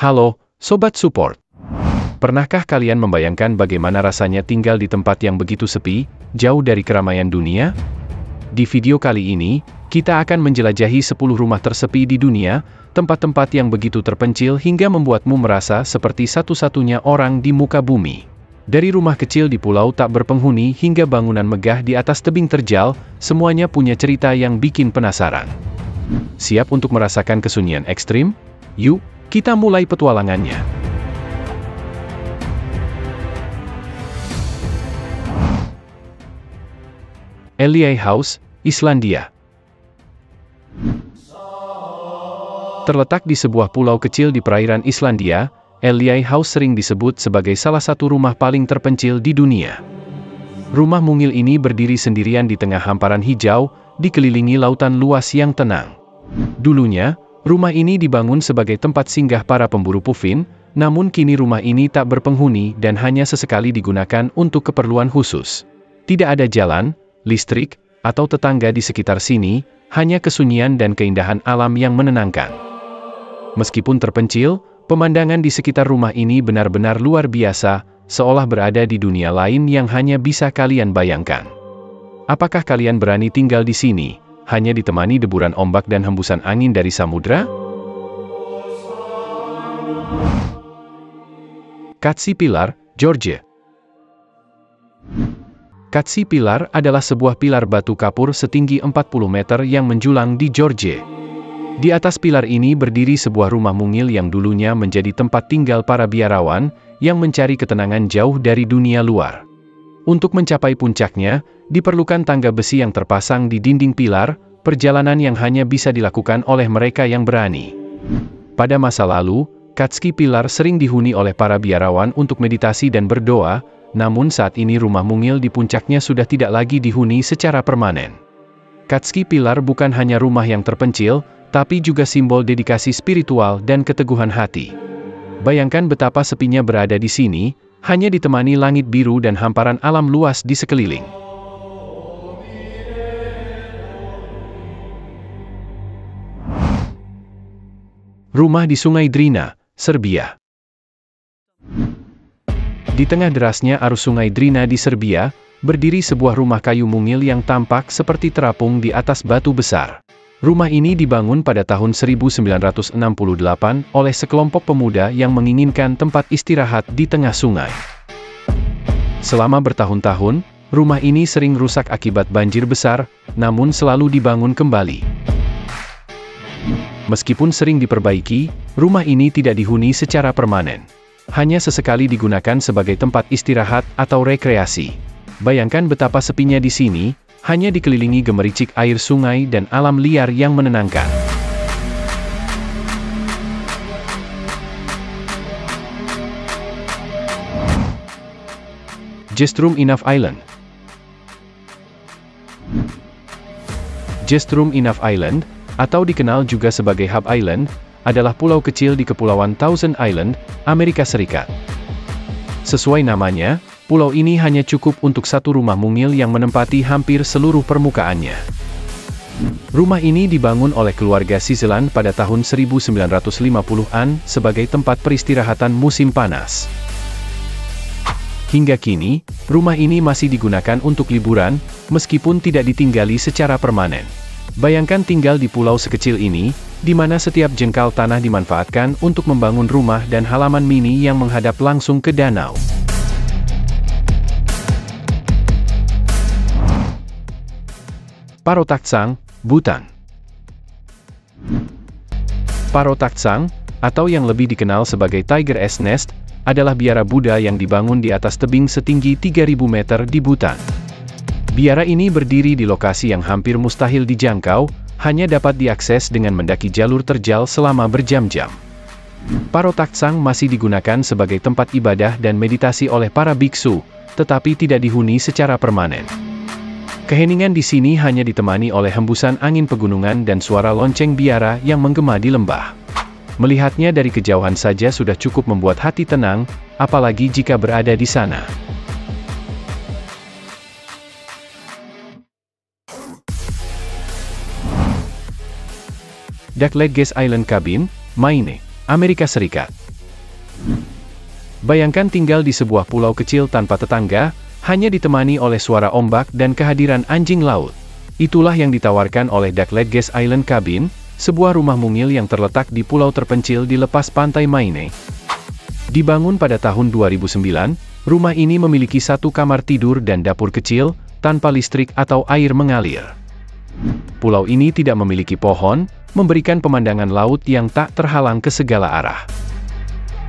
Halo, Sobat Support. Pernahkah kalian membayangkan bagaimana rasanya tinggal di tempat yang begitu sepi, jauh dari keramaian dunia? Di video kali ini, kita akan menjelajahi 10 rumah tersepi di dunia, tempat-tempat yang begitu terpencil hingga membuatmu merasa seperti satu-satunya orang di muka bumi. Dari rumah kecil di pulau tak berpenghuni hingga bangunan megah di atas tebing terjal, semuanya punya cerita yang bikin penasaran. Siap untuk merasakan kesunyian ekstrim? Yuk, kita mulai petualangannya. Elley House, Islandia. Terletak di sebuah pulau kecil di perairan Islandia, Elley House sering disebut sebagai salah satu rumah paling terpencil di dunia. Rumah mungil ini berdiri sendirian di tengah hamparan hijau, dikelilingi lautan luas yang tenang. Dulunya, rumah ini dibangun sebagai tempat singgah para pemburu puffin, namun kini rumah ini tak berpenghuni dan hanya sesekali digunakan untuk keperluan khusus. Tidak ada jalan, listrik, atau tetangga di sekitar sini, hanya kesunyian dan keindahan alam yang menenangkan. Meskipun terpencil, pemandangan di sekitar rumah ini benar-benar luar biasa, seolah berada di dunia lain yang hanya bisa kalian bayangkan. Apakah kalian berani tinggal di sini, hanya ditemani deburan ombak dan hembusan angin dari samudra? Caterpillar, Georgia. Caterpillar adalah sebuah pilar batu kapur setinggi 40 meter yang menjulang di Georgia. Di atas pilar ini berdiri sebuah rumah mungil yang dulunya menjadi tempat tinggal para biarawan, yang mencari ketenangan jauh dari dunia luar. Untuk mencapai puncaknya, diperlukan tangga besi yang terpasang di dinding pilar, perjalanan yang hanya bisa dilakukan oleh mereka yang berani. Pada masa lalu, Caterpillar sering dihuni oleh para biarawan untuk meditasi dan berdoa, namun saat ini rumah mungil di puncaknya sudah tidak lagi dihuni secara permanen. Caterpillar bukan hanya rumah yang terpencil, tapi juga simbol dedikasi spiritual dan keteguhan hati. Bayangkan betapa sepinya berada di sini, hanya ditemani langit biru dan hamparan alam luas di sekeliling. Rumah di Sungai Drina, Serbia. Di tengah derasnya arus Sungai Drina di Serbia, berdiri sebuah rumah kayu mungil yang tampak seperti terapung di atas batu besar. Rumah ini dibangun pada tahun 1968 oleh sekelompok pemuda yang menginginkan tempat istirahat di tengah sungai. Selama bertahun-tahun, rumah ini sering rusak akibat banjir besar, namun selalu dibangun kembali. Meskipun sering diperbaiki, rumah ini tidak dihuni secara permanen. Hanya sesekali digunakan sebagai tempat istirahat atau rekreasi. Bayangkan betapa sepinya di sini, hanya dikelilingi gemericik air sungai dan alam liar yang menenangkan. Jestrum Inaf Island. Jestrum Inaf Island, atau dikenal juga sebagai Hub Island, adalah pulau kecil di Kepulauan Thousand Island, Amerika Serikat. Sesuai namanya, pulau ini hanya cukup untuk satu rumah mungil yang menempati hampir seluruh permukaannya. Rumah ini dibangun oleh keluarga Sutherland pada tahun 1950-an sebagai tempat peristirahatan musim panas. Hingga kini, rumah ini masih digunakan untuk liburan, meskipun tidak ditinggali secara permanen. Bayangkan tinggal di pulau sekecil ini, di mana setiap jengkal tanah dimanfaatkan untuk membangun rumah dan halaman mini yang menghadap langsung ke danau. Parotaksang, Bhutan. Parotaksang, atau yang lebih dikenal sebagai Tiger 's Nest, adalah biara Buddha yang dibangun di atas tebing setinggi 3000 meter di Bhutan. Biara ini berdiri di lokasi yang hampir mustahil dijangkau, hanya dapat diakses dengan mendaki jalur terjal selama berjam-jam. Parotaksang masih digunakan sebagai tempat ibadah dan meditasi oleh para biksu, tetapi tidak dihuni secara permanen. Keheningan di sini hanya ditemani oleh hembusan angin pegunungan dan suara lonceng biara yang menggema di lembah. Melihatnya dari kejauhan saja sudah cukup membuat hati tenang, apalagi jika berada di sana. Duck Ledges Island Cabin, Maine, Amerika Serikat. Bayangkan tinggal di sebuah pulau kecil tanpa tetangga, hanya ditemani oleh suara ombak dan kehadiran anjing laut. Itulah yang ditawarkan oleh Dakletges Island Cabin, sebuah rumah mungil yang terletak di pulau terpencil di lepas pantai Maine. Dibangun pada tahun 2009, rumah ini memiliki 1 kamar tidur dan dapur kecil, tanpa listrik atau air mengalir. Pulau ini tidak memiliki pohon, memberikan pemandangan laut yang tak terhalang ke segala arah.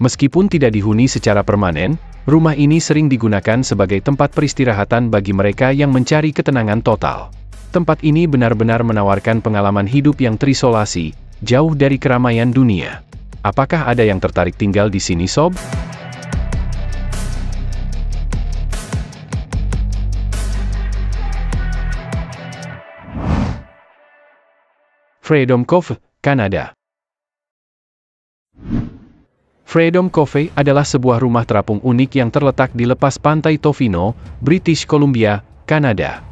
Meskipun tidak dihuni secara permanen, rumah ini sering digunakan sebagai tempat peristirahatan bagi mereka yang mencari ketenangan total. Tempat ini benar-benar menawarkan pengalaman hidup yang terisolasi, jauh dari keramaian dunia. Apakah ada yang tertarik tinggal di sini, Sob? Freedom Cove, Kanada. Freedom Cove adalah sebuah rumah terapung unik yang terletak di lepas pantai Tofino, British Columbia, Kanada.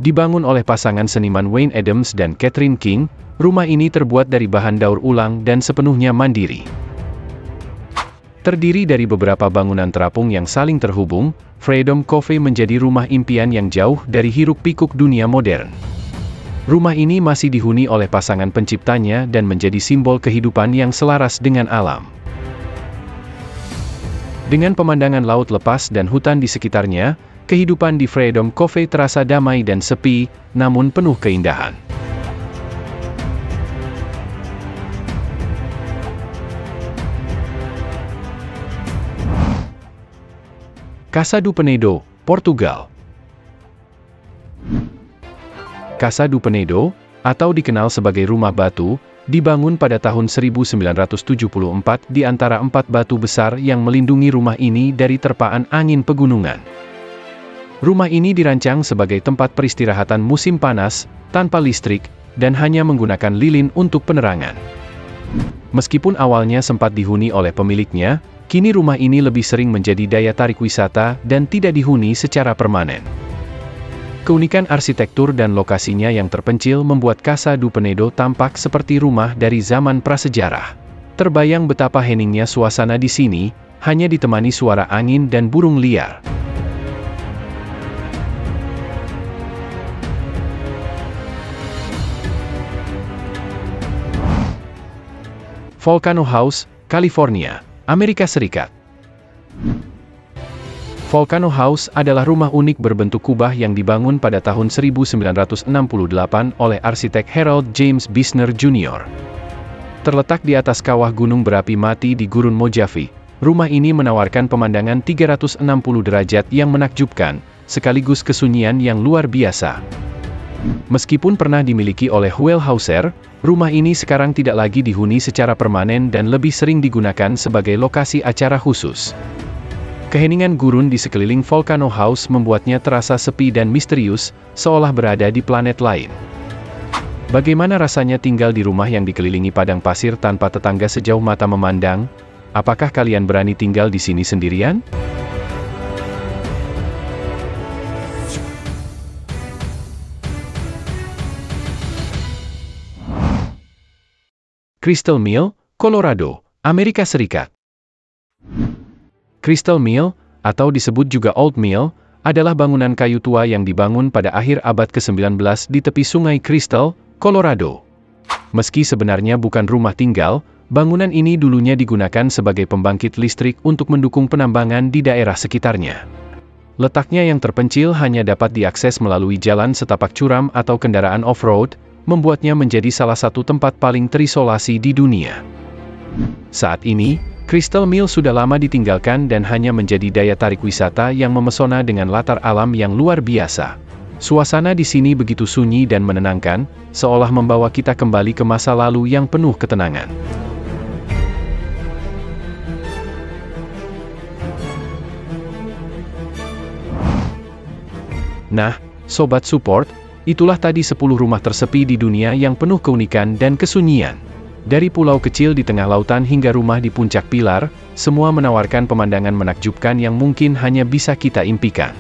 Dibangun oleh pasangan seniman Wayne Adams dan Catherine King, rumah ini terbuat dari bahan daur ulang dan sepenuhnya mandiri. Terdiri dari beberapa bangunan terapung yang saling terhubung, Freedom Cove menjadi rumah impian yang jauh dari hiruk-pikuk dunia modern. Rumah ini masih dihuni oleh pasangan penciptanya dan menjadi simbol kehidupan yang selaras dengan alam. Dengan pemandangan laut lepas dan hutan di sekitarnya, kehidupan di Freedom Cove terasa damai dan sepi, namun penuh keindahan. Casa do Penedo, Portugal. Casa do Penedo, atau dikenal sebagai rumah batu, dibangun pada tahun 1974 di antara 4 batu besar yang melindungi rumah ini dari terpaan angin pegunungan. Rumah ini dirancang sebagai tempat peristirahatan musim panas, tanpa listrik, dan hanya menggunakan lilin untuk penerangan. Meskipun awalnya sempat dihuni oleh pemiliknya, kini rumah ini lebih sering menjadi daya tarik wisata dan tidak dihuni secara permanen. Keunikan arsitektur dan lokasinya yang terpencil membuat Casa do Penedo tampak seperti rumah dari zaman prasejarah. Terbayang betapa heningnya suasana di sini, hanya ditemani suara angin dan burung liar. Volcano House, California, Amerika Serikat. Volcano House adalah rumah unik berbentuk kubah yang dibangun pada tahun 1968 oleh arsitek Harold James Bisner Jr. Terletak di atas kawah gunung berapi mati di Gurun Mojave, rumah ini menawarkan pemandangan 360 derajat yang menakjubkan, sekaligus kesunyian yang luar biasa. Meskipun pernah dimiliki oleh Wellhauser, rumah ini sekarang tidak lagi dihuni secara permanen dan lebih sering digunakan sebagai lokasi acara khusus. Keheningan gurun di sekeliling Volcano House membuatnya terasa sepi dan misterius, seolah berada di planet lain. Bagaimana rasanya tinggal di rumah yang dikelilingi padang pasir tanpa tetangga sejauh mata memandang? Apakah kalian berani tinggal di sini sendirian? Crystal Mill, Colorado, Amerika Serikat. Crystal Mill, atau disebut juga Old Mill, adalah bangunan kayu tua yang dibangun pada akhir abad ke-19 di tepi sungai Crystal, Colorado. Meski sebenarnya bukan rumah tinggal, bangunan ini dulunya digunakan sebagai pembangkit listrik untuk mendukung penambangan di daerah sekitarnya. Letaknya yang terpencil hanya dapat diakses melalui jalan setapak curam atau kendaraan off-road, membuatnya menjadi salah satu tempat paling terisolasi di dunia. Saat ini, Crystal Mill sudah lama ditinggalkan dan hanya menjadi daya tarik wisata yang memesona dengan latar alam yang luar biasa. Suasana di sini begitu sunyi dan menenangkan, seolah membawa kita kembali ke masa lalu yang penuh ketenangan. Nah, Sobat Support, itulah tadi 10 rumah tersepi di dunia yang penuh keunikan dan kesunyian. Dari pulau kecil di tengah lautan hingga rumah di puncak pilar, semua menawarkan pemandangan menakjubkan yang mungkin hanya bisa kita impikan.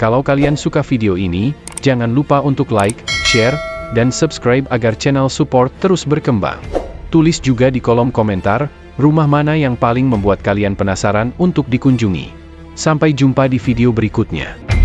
Kalau kalian suka video ini, jangan lupa untuk like, share, dan subscribe agar channel Support terus berkembang. Tulis juga di kolom komentar, Rumah mana yang paling membuat kalian penasaran untuk dikunjungi? Sampai jumpa di video berikutnya.